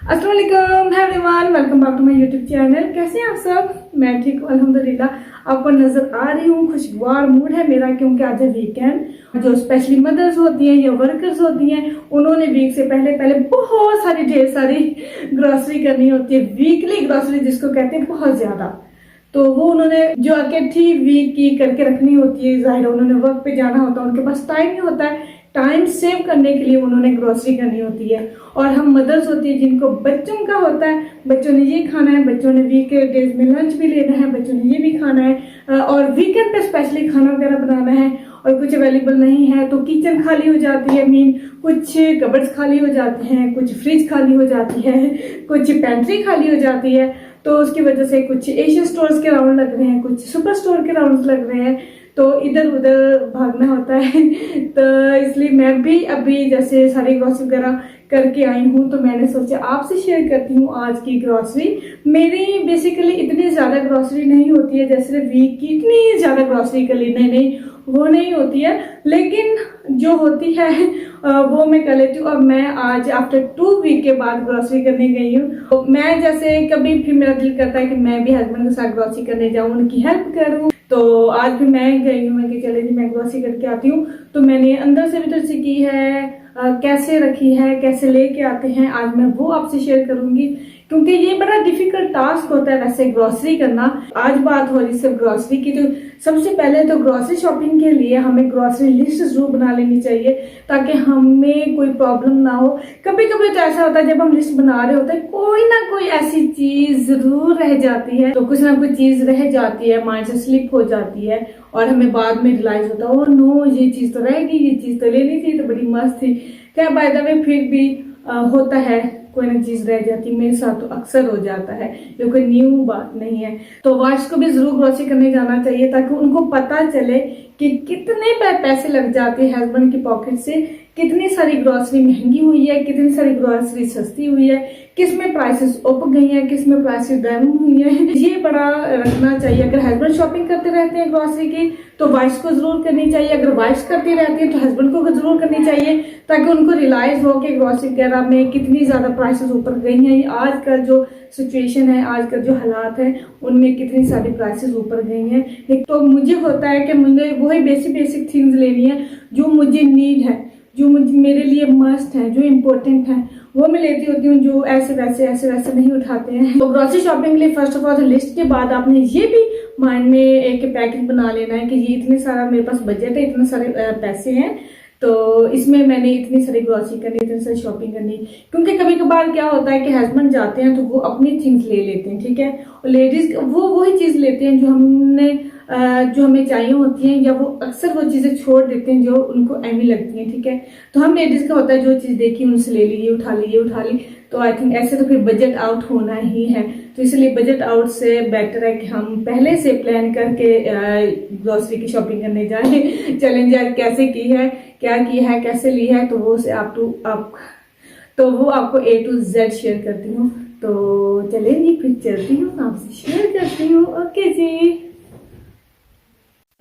अस्सलाम वालेकुम everyone, welcome back to my YouTube channel. कैसे हैं आप सब? मैं ठीक हूँ अल्हम्दुलिल्लाह। आपको नजर आ रही हूँ, खुशगवार मूड है मेरा क्योंकि आज है वीकेंड। जो स्पेशली मदर्स होती हैं या वर्कर्स होती हैं, उन्होंने वीक से पहले पहले बहुत सारी ढेर सारी ग्रोसरी करनी होती है। वीकली ग्रोसरी जिसको कहते हैं, बहुत ज्यादा। तो वो उन्होंने जो इकट्ठी वीक की करके रखनी होती है। जाहिर है उन्होंने वर्क पे जाना होता है, उनके पास टाइम नहीं होता है। टाइम सेव करने के लिए उन्होंने ग्रोसरी करनी होती है। और हम मदर्स होती है जिनको बच्चों का होता है, बच्चों ने ये खाना है, बच्चों ने वीक के डेज में लंच भी लेना है, बच्चों ने ये भी खाना है और वीकेंड पे स्पेशली खाना वगैरह बनाना है और कुछ अवेलेबल नहीं है तो किचन खाली हो जाती है। मीन कुछ कबर्ड्स खाली हो जाते हैं, कुछ फ्रिज खाली हो जाती है, कुछ पेंट्री खाली हो जाती है। तो उसकी वजह से कुछ एशियन स्टोर्स के राउंड लग रहे हैं, कुछ सुपर स्टोर के राउंड लग रहे हैं, तो इधर उधर भागना होता है। तो इसलिए मैं भी अभी जैसे सारी ग्रोसरी वगैरह करके आई हूँ, तो मैंने सोचा आपसे शेयर करती हूँ आज की ग्रोसरी। मेरी बेसिकली इतनी ज़्यादा ग्रोसरी नहीं होती है, जैसे वीक की इतनी ज़्यादा ग्रोसरी कर ली नहीं वो नहीं होती है, लेकिन जो होती है वो मैं कर लेती हूँ। और मैं आज आफ्टर 2 वीक के बाद ग्रोसरी करने गई हूँ। तो मैं जैसे कभी फिर मेरा दिल करता है कि मैं भी हस्बैंड के साथ ग्रोसरी करने जाऊँ, उनकी हेल्प करूँ। तो आज भी मैं गई हूँ, मैं कि चले जी मैं ग्रोसरी करके आती हूँ। तो मैंने अंदर से भीतर से की है, कैसे रखी है, कैसे लेके आते हैं, आज मैं वो आपसे शेयर करूंगी क्योंकि ये बड़ा डिफिकल्ट टास्क होता है वैसे ग्रोसरी करना। आज बात हो रही सिर्फ ग्रोसरी की, तो सबसे पहले तो ग्रोसरी शॉपिंग के लिए हमें ग्रोसरी लिस्ट जरूर बना लेनी चाहिए ताकि हमें कोई प्रॉब्लम ना हो। कभी कभी तो ऐसा होता है जब हम लिस्ट बना रहे होते हैं कोई ना कोई ऐसी चीज जरूर रह जाती है, तो कुछ ना कुछ चीज रह जाती है, माइंड से स्लिप हो जाती है और हमें बाद में रियलाइज होता है, ओह नो ये चीज तो रहेगी, ये चीज तो लेनी थी, तो बड़ी मस्त थी। क्या बाय द वे फिर भी होता है, कोई ना चीज रह जाती। मेरे साथ तो अक्सर हो जाता है, ये कोई न्यू बात नहीं है। तो वाइफ्स को भी जरूर ग्रोसरी करने जाना चाहिए ताकि उनको पता चले कि कितने पैसे लग जाते हैं हस्बैंड की पॉकेट से, कितनी सारी ग्रोसरी महंगी हुई है, कितनी सारी ग्रोसरी सस्ती हुई है, किस में प्राइसेस उप गई हैं, किस में प्राइसेस डाउन हुई है। ये बड़ा रखना चाहिए। अगर हस्बैंड शॉपिंग करते रहते हैं ग्रोसरी की तो वाइफ्स को जरूर करनी चाहिए, अगर वाइफ्स करती रहती है तो हस्बैंड को जरूर करनी चाहिए ताकि उनको रियलाइज हो कि ग्रोसरी वगैरह में कितनी ज्यादा प्राइसेस ऊपर गई हैं। आज का जो सिचुएशन है, आज का जो हालात है, उनमें कितनी सारी प्राइसेस ऊपर गई हैं। एक तो मुझे होता है कि मुझे वही बेसिक थिंग्स लेनी है जो मुझे नीड है, जो मुझे मेरे लिए मस्ट है, जो इम्पोर्टेंट है, वो मैं लेती होती हूँ। जो ऐसे वैसे नहीं उठाते हैं। तो ग्रोसरी शॉपिंग के लिए फर्स्ट ऑफ ऑल लिस्ट के बाद आपने ये भी माइंड में एक पैकेज बना लेना है कि ये इतने सारा मेरे पास बजट है, इतने सारे पैसे हैं, तो इसमें मैंने इतनी सारी ग्रोसरी करनी, इतनी सारी शॉपिंग करनी। क्योंकि कभी कभार क्या होता है कि हस्बैंड जाते हैं तो वो अपनी थिंग्स ले लेते हैं, ठीक है, और लेडीज वो वही चीज लेते हैं जो हमें चाहिए होती हैं, या वो अक्सर वो चीजें छोड़ देते हैं जो उनको अहमी लगती हैं, ठीक है। तो हम लेडीज का होता है जो चीज देखी उनसे ले ली, ये उठा ली। तो आई थिंक ऐसे तो फिर बजट आउट होना ही है। तो इसलिए बजट आउट से बेटर है कि हम पहले से प्लान करके ग्रोसरी की शॉपिंग करने जाएं। चैलेंज आज कैसे की है, क्या की है, कैसे ली है, तो वो से तो वो आपको A to Z शेयर करती हूँ। तो चलें जी फिर चलती हूँ, आपसे शेयर करती हूँ। ओके जी।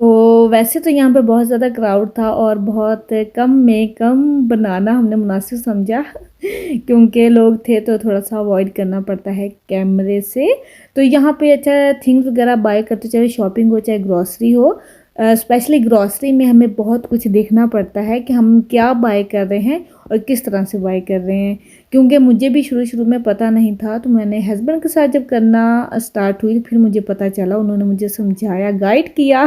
तो वैसे तो यहाँ पर बहुत ज़्यादा क्राउड था और बहुत कम में कम बनाना हमने मुनासिब समझा क्योंकि लोग थे तो थोड़ा सा अवॉइड करना पड़ता है कैमरे से। तो यहाँ पे अच्छा थिंग्स वगैरह बाय करते, चाहे शॉपिंग हो चाहे ग्रॉसरी हो, स्पेशली ग्रॉसरी में हमें बहुत कुछ देखना पड़ता है कि हम क्या बाय कर रहे हैं और किस तरह से बाय कर रहे हैं। क्योंकि मुझे भी शुरू में पता नहीं था, तो मैंने हस्बैंड के साथ जब करना स्टार्ट हुई फिर मुझे पता चला, उन्होंने मुझे समझाया, गाइड किया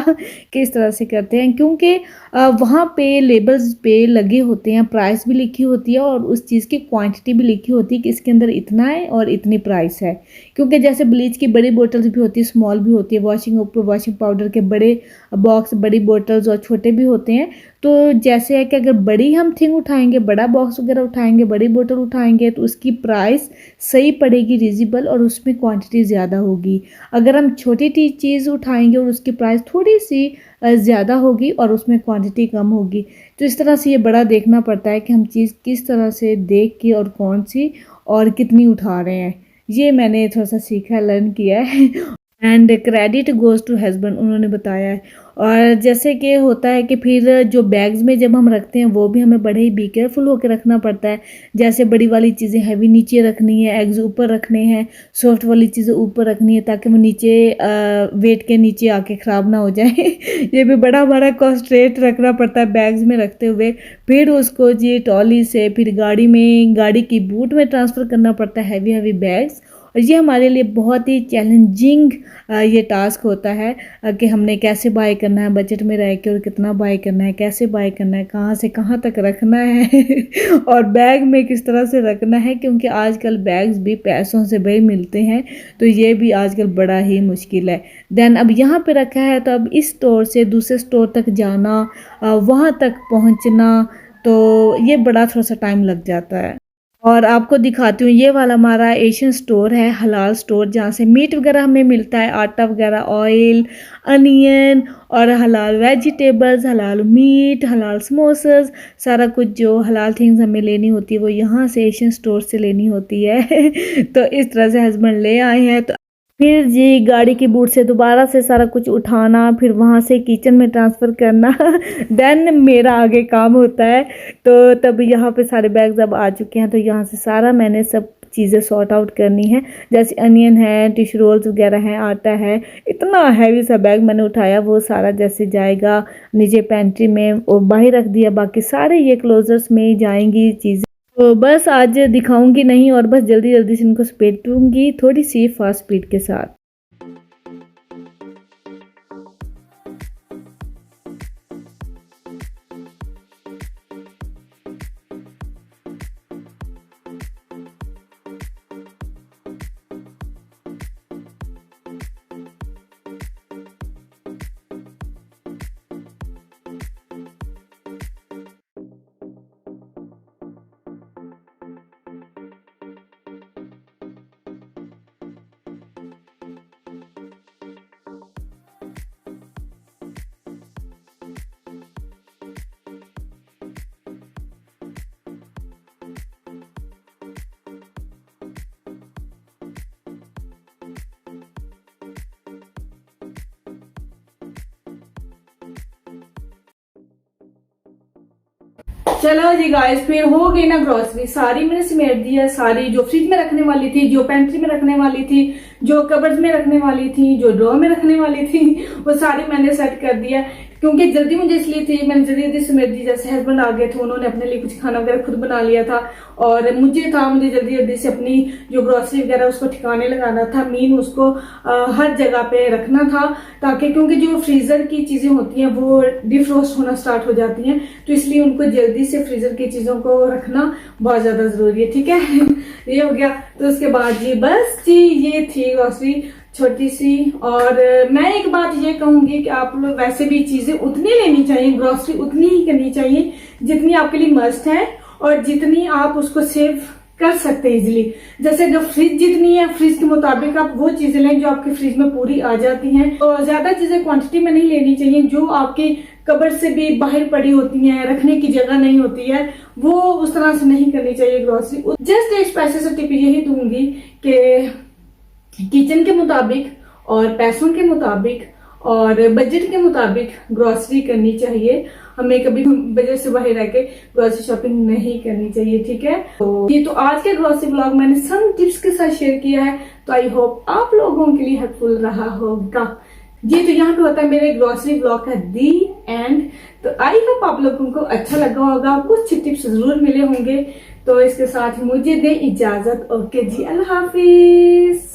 किस तरह से करते हैं। क्योंकि वहाँ पे लेबल्स पे लगे होते हैं, प्राइस भी लिखी होती है और उस चीज़ की क्वांटिटी भी लिखी होती है कि इसके अंदर इतना है और इतनी प्राइस है। क्योंकि जैसे ब्लीच की बड़ी बोतल्स भी होती है, स्मॉल भी होती है, वॉशिंग पाउडर के बड़े बॉक्स, बड़ी बोतल्स और छोटे भी होते हैं। तो जैसे है कि अगर बड़ी हम थिंग उठाएंगे, बड़ा बॉक्स वगैरह उठाएंगे, बड़ी बोतल उठाएंगे तो उसकी प्राइस सही पड़ेगी, रिजनेबल, और उसमें क्वांटिटी ज़्यादा होगी। अगर हम छोटी चीज़ उठाएंगे और उसकी प्राइस थोड़ी सी ज़्यादा होगी और उसमें क्वांटिटी कम होगी। तो इस तरह से ये बड़ा देखना पड़ता है कि हम चीज़ किस तरह से देख के और कौन सी और कितनी उठा रहे हैं। ये मैंने थोड़ा सा सीखा, लर्न किया है। And credit goes to husband, उन्होंने बताया है। और जैसे कि होता है कि फिर जो बैग्स में जब हम रखते हैं वो भी हमें बड़े ही बी केयरफुल होकर रखना पड़ता है। जैसे बड़ी वाली चीज़ें हैवी नीचे रखनी है, एग्स ऊपर रखने हैं, सॉफ्ट वाली चीज़ें ऊपर रखनी है ताकि वो नीचे वेट के नीचे आके ख़राब ना हो जाए ये भी बड़ा बड़ा कॉन्स्ट्रेट रखना पड़ता है बैग्स में रखते हुए। फिर उसको जी ट्रॉली से फिर गाड़ी की बूट में ट्रांसफ़र करना पड़ता है हैवी हैवी बैग्स। और ये हमारे लिए बहुत ही चैलेंजिंग ये टास्क होता है कि हमने कैसे बाय करना है बजट में रह के, और कितना बाय करना है, कैसे बाय करना है, कहाँ से कहाँ तक रखना है और बैग में किस तरह से रखना है, क्योंकि आजकल बैग्स भी पैसों से भाई मिलते हैं, तो ये भी आजकल बड़ा ही मुश्किल है। देन अब यहाँ पे रखा है तो अब इस स्टोर से दूसरे स्टोर तक जाना, वहाँ तक पहुँचना, तो ये बड़ा थोड़ा सा टाइम लग जाता है। और आपको दिखाती हूँ, ये वाला हमारा एशियन स्टोर है, हलाल स्टोर, जहाँ से मीट वगैरह हमें मिलता है, आटा वगैरह, ऑयल, अनियन और हलाल वेजिटेबल्स, हलाल मीट, हलाल समोसेस, सारा कुछ जो हलाल थिंग्स हमें लेनी होती है वो यहाँ से एशियन स्टोर से लेनी होती है तो इस तरह से हस्बैंड ले आए हैं। तो फिर जी गाड़ी की बूट से दोबारा से सारा कुछ उठाना, फिर वहाँ से किचन में ट्रांसफ़र करना देन मेरा आगे काम होता है। तो तब यहाँ पे सारे बैग्स अब आ चुके हैं, तो यहाँ से सारा मैंने सब चीज़ें सॉर्ट आउट करनी है, जैसे अनियन है, टिश्यू रोल्स वगैरह हैं, आटा है। इतना हैवी सा बैग मैंने उठाया, वो सारा जैसे जाएगा नीचे पेंट्री में और बाहर रख दिया, बाकी सारे ये क्लोजर्स में ही जाएंगी चीज़ें। तो बस आज दिखाऊंगी नहीं और बस जल्दी जल्दी से इनको समेटूंगी थोड़ी सी फास्ट स्पीड के साथ। चलो जी गाइस, फिर हो गई ना ग्रोसरी सारी मैंने समेट दी है। सारी जो फ्रिज में रखने वाली थी, जो पेंट्री में रखने वाली थी, जो कबर्ड में रखने वाली थी, जो ड्रॉर में रखने वाली थी, वो सारी मैंने सेट कर दिया। क्योंकि जल्दी मुझे इसलिए थी, मैंने जल्दी जल्दी समेट दी। जैसे हस्बैंड आ गए थे, उन्होंने अपने लिए कुछ खाना वगैरह खुद बना लिया था, और मुझे जल्दी जल्दी से अपनी जो ग्रोसरी वगैरह उसको ठिकाने लगाना था। मीन उसको हर जगह पे रखना था, ताकि क्योंकि जो फ्रीजर की चीजें होती हैं वो डिफ्रोस्ट होना स्टार्ट हो जाती हैं, तो इसलिए उनको जल्दी से फ्रीजर की चीजों को रखना बहुत ज्यादा जरूरी है। ठीक है ये हो गया। तो उसके बाद जी बस जी ये थी ग्रोसरी छोटी सी। और मैं एक बात ये कहूंगी कि आप लोग वैसे भी चीजें उतनी लेनी चाहिए, ग्रोसरी उतनी ही करनी चाहिए जितनी आपके लिए मस्ट है और जितनी आप उसको सेव कर सकते हैं इजिली। जैसे जो फ्रिज जितनी है, फ्रिज के मुताबिक आप वो चीजें लें जो आपके फ्रिज में पूरी आ जाती हैं। तो ज्यादा चीजें क्वांटिटी में नहीं लेनी चाहिए। जो आपकी कबर्ड से भी बाहर पड़ी होती हैं, रखने की जगह नहीं होती है, वो उस तरह से नहीं करनी चाहिए ग्रोसरी। जस्ट एक स्पेशल सा टिप यही दूंगी कि किचन के मुताबिक और पैसों के मुताबिक और बजट के मुताबिक ग्रोसरी करनी चाहिए। हमें कभी बजट से बाहर रह के ग्रोसरी शॉपिंग नहीं करनी चाहिए। ठीक है, तो ये तो आज के ग्रोसरी ब्लॉग मैंने सम टिप्स के साथ शेयर किया है, तो आई होप आप लोगों के लिए हेल्पफुल रहा होगा। ये तो यहाँ पे होता है मेरे ग्रोसरी ब्लॉग का दी एंड। तो आई होप आप लोगों को अच्छा लगा होगा, कुछ टिप्स जरूर मिले होंगे। तो इसके साथ मुझे दे इजाजत। ओके जी, अल्लाह हाफिज।